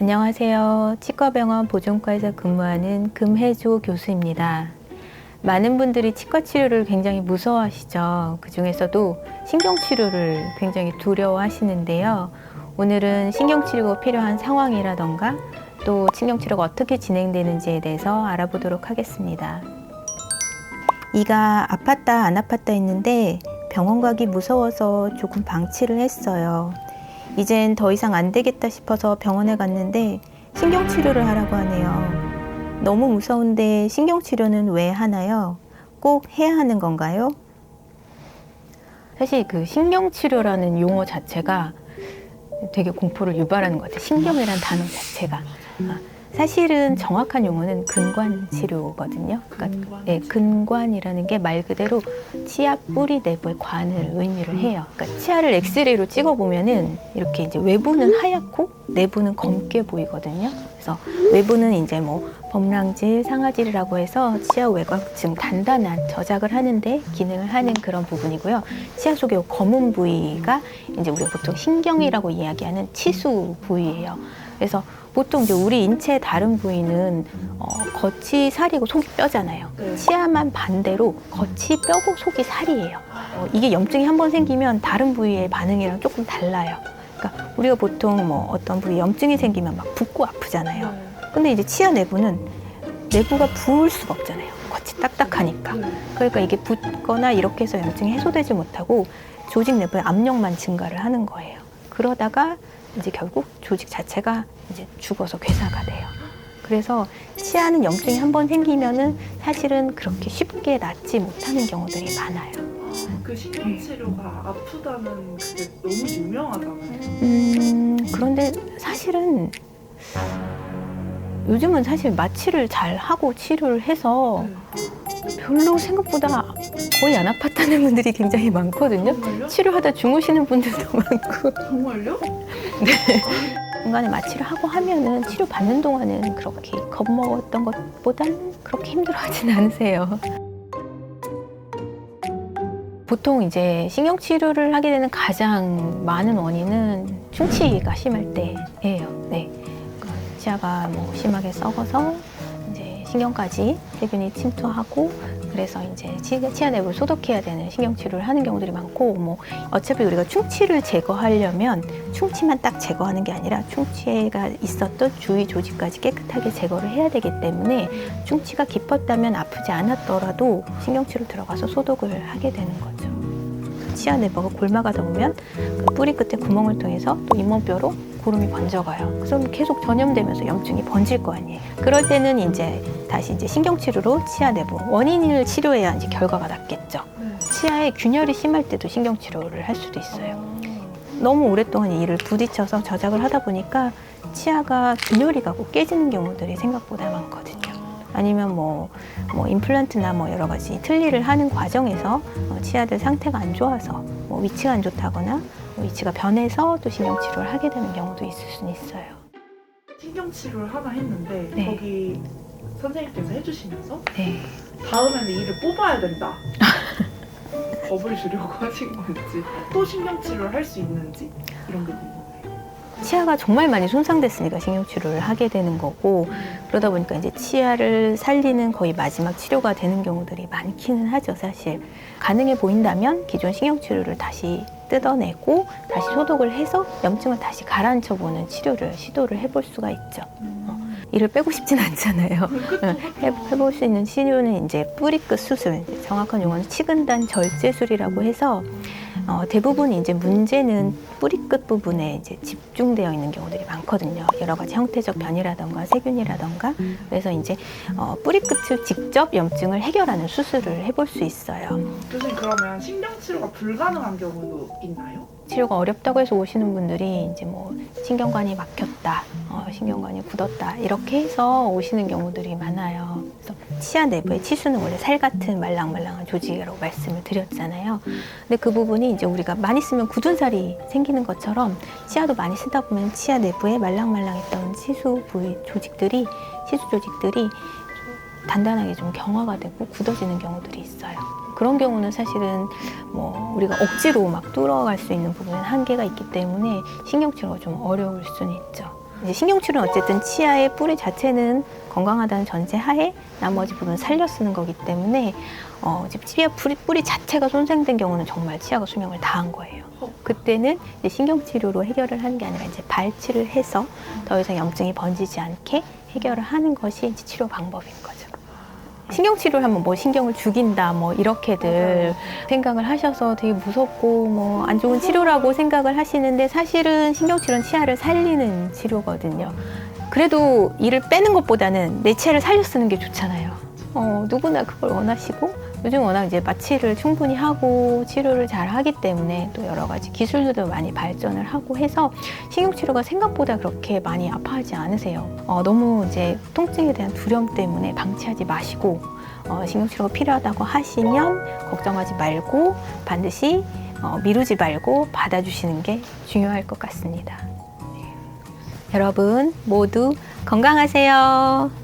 안녕하세요. 치과병원 보존과에서 근무하는 금혜조 교수입니다. 많은 분들이 치과 치료를 굉장히 무서워하시죠. 그 중에서도 신경치료를 굉장히 두려워하시는데요. 오늘은 신경치료가 필요한 상황이라던가 또 신경치료가 어떻게 진행되는지에 대해서 알아보도록 하겠습니다. 이가 아팠다 안 아팠다 했는데 병원 가기 무서워서 조금 방치를 했어요. 이젠 더 이상 안 되겠다 싶어서 병원에 갔는데 신경치료를 하라고 하네요. 너무 무서운데 신경치료는 왜 하나요? 꼭 해야 하는 건가요? 사실 그 신경치료라는 용어 자체가 되게 공포를 유발하는 것 같아요. 신경이라는 단어 자체가. 사실은 정확한 용어는 근관치료거든요. 그러니까 근관이라는 게 말 그대로 치아 뿌리 내부의 관을 의미를 해요. 그러니까 치아를 엑스레이로 찍어보면은 이렇게 이제 외부는 하얗고 내부는 검게 보이거든요. 그래서 외부는 이제 뭐 범랑질, 상아질이라고 해서 치아 외곽층 단단한 저작을 하는데 기능을 하는 그런 부분이고요. 치아 속의 검은 부위가 이제 우리가 보통 신경이라고 이야기하는 치수 부위예요. 그래서 보통 이제 우리 인체의 다른 부위는 겉이 살이고 속이 뼈잖아요. 치아만 반대로 겉이 뼈고 속이 살이에요. 이게 염증이 한번 생기면 다른 부위의 반응이랑 조금 달라요. 그러니까 우리가 보통 뭐 어떤 부위 염증이 생기면 막 붓고 아프잖아요. 근데 이제 치아 내부는 내부가 부을 수가 없잖아요. 겉이 딱딱하니까. 그러니까 이게 붓거나 이렇게 해서 염증이 해소되지 못하고 조직 내부의 압력만 증가를 하는 거예요. 그러다가 이제 결국 조직 자체가 이제 죽어서 괴사가 돼요. 그래서 치아는 염증이 한번 생기면은 사실은 그렇게 쉽게 낫지 못하는 경우들이 많아요. 그 신경치료가 아프다는 그게 너무 유명하잖아요. 그런데 사실은 요즘은 사실 마취를 잘 하고 치료를 해서 별로 생각보다 거의 안 아팠다는 분들이 굉장히 많거든요. 정말요? 치료하다 주무시는 분들도 많고. 정말요? 네. 중간에 마취를 하고 하면은 치료 받는 동안은 그렇게 겁먹었던 것보다는 그렇게 힘들어하진 않으세요. 보통 이제 신경치료를 하게 되는 가장 많은 원인은 충치가 심할 때예요. 네. 치아가 뭐 심하게 썩어서 이제 신경까지 세균이 침투하고 그래서 이제 치아 내부를 소독해야 되는 신경치료를 하는 경우들이 많고, 뭐 어차피 우리가 충치를 제거하려면 충치만 딱 제거하는 게 아니라 충치가 있었던 주위 조직까지 깨끗하게 제거를 해야 되기 때문에 충치가 깊었다면 아프지 않았더라도 신경치료 들어가서 소독을 하게 되는 거죠. 치아 내부가 골마가다 보면 그 뿌리 끝에 구멍을 통해서 또 잇몸뼈로 고름이 번져가요. 그럼 계속 전염되면서 염증이 번질 거 아니에요. 그럴 때는 이제 다시 이제 신경치료로 치아 내부 원인을 치료해야 이제 결과가 낫겠죠. 치아에 균열이 심할 때도 신경치료를 할 수도 있어요. 너무 오랫동안 이를 부딪혀서 저작을 하다 보니까 치아가 균열이 가고 깨지는 경우들이 생각보다 많거든요. 아니면 뭐 임플란트나 뭐 여러 가지 틀니를 하는 과정에서 치아들 상태가 안 좋아서 뭐 위치가 안 좋다거나 위치가 변해서 또 신경치료를 하게 되는 경우도 있을 수는 있어요. 신경치료를 하나 했는데 네. 거기 선생님께서 해주시면서 네. 다음에는 이를 뽑아야 된다. 겁을 주려고 하신 건지 또 신경치료를 할 수 있는지 이런 게 궁금해요. 치아가 정말 많이 손상됐으니까 신경치료를 하게 되는 거고, 그러다 보니까 이제 치아를 살리는 거의 마지막 치료가 되는 경우들이 많기는 하죠. 사실 가능해 보인다면 기존 신경치료를 다시 뜯어내고 다시 소독을 해서 염증을 다시 가라앉혀 보는 치료를 시도를 해볼 수가 있죠. 이를 빼고 싶진 않잖아요. 해볼 수 있는 치료는 이제 뿌리끝 수술, 정확한 용어는 치근단 절제술이라고 해서 대부분 이제 문제는 뿌리끝 부분에 이제 집중되어 있는 경우들이 많거든요. 여러 가지 형태적 변이라던가 세균이라던가. 그래서 이제 뿌리끝을 직접 염증을 해결하는 수술을 해볼 수 있어요. 교수님, 그러면 신경치료가 불가능한 경우도 있나요? 치료가 어렵다고 해서 오시는 분들이 이제 뭐 신경관이 막혔다, 신경관이 굳었다 이렇게 해서 오시는 경우들이 많아요. 그래서 치아 내부의 치수는 원래 살 같은 말랑말랑한 조직이라고 말씀을 드렸잖아요. 근데 그 부분이 이제 우리가 많이 쓰면 굳은 살이 생기는 것처럼 치아도 많이 쓰다 보면 치아 내부에 말랑말랑했던 치수 부위 조직들이 치수 조직들이 단단하게 좀 경화가 되고 굳어지는 경우들이 있어요. 그런 경우는 사실은 뭐 우리가 억지로 막 뚫어갈 수 있는 부분은 한계가 있기 때문에 신경치료가 좀 어려울 수는 있죠. 이제 신경치료는 어쨌든 치아의 뿌리 자체는 건강하다는 전제하에 나머지 부분 살려 쓰는 거기 때문에 이제 치아 뿌리 자체가 손상된 경우는 정말 치아가 수명을 다한 거예요. 그때는 이제 신경치료로 해결을 하는 게 아니라 이제 발치를 해서 더 이상 염증이 번지지 않게 해결을 하는 것이 이제 치료 방법인 거죠. 신경치료를 하면 뭐 신경을 죽인다 뭐 이렇게들 생각을 하셔서 되게 무섭고 뭐 안 좋은 치료라고 생각을 하시는데 사실은 신경치료는 치아를 살리는 치료거든요. 그래도 이를 빼는 것보다는 내 치아를 살려 쓰는 게 좋잖아요. 누구나 그걸 원하시고 요즘 워낙 이제 마취를 충분히 하고 치료를 잘 하기 때문에 또 여러 가지 기술들도 많이 발전을 하고 해서 신경치료가 생각보다 그렇게 많이 아파하지 않으세요. 너무 이제 통증에 대한 두려움 때문에 방치하지 마시고 신경치료가 필요하다고 하시면 걱정하지 말고 반드시 미루지 말고 받아주시는 게 중요할 것 같습니다. 여러분 모두 건강하세요.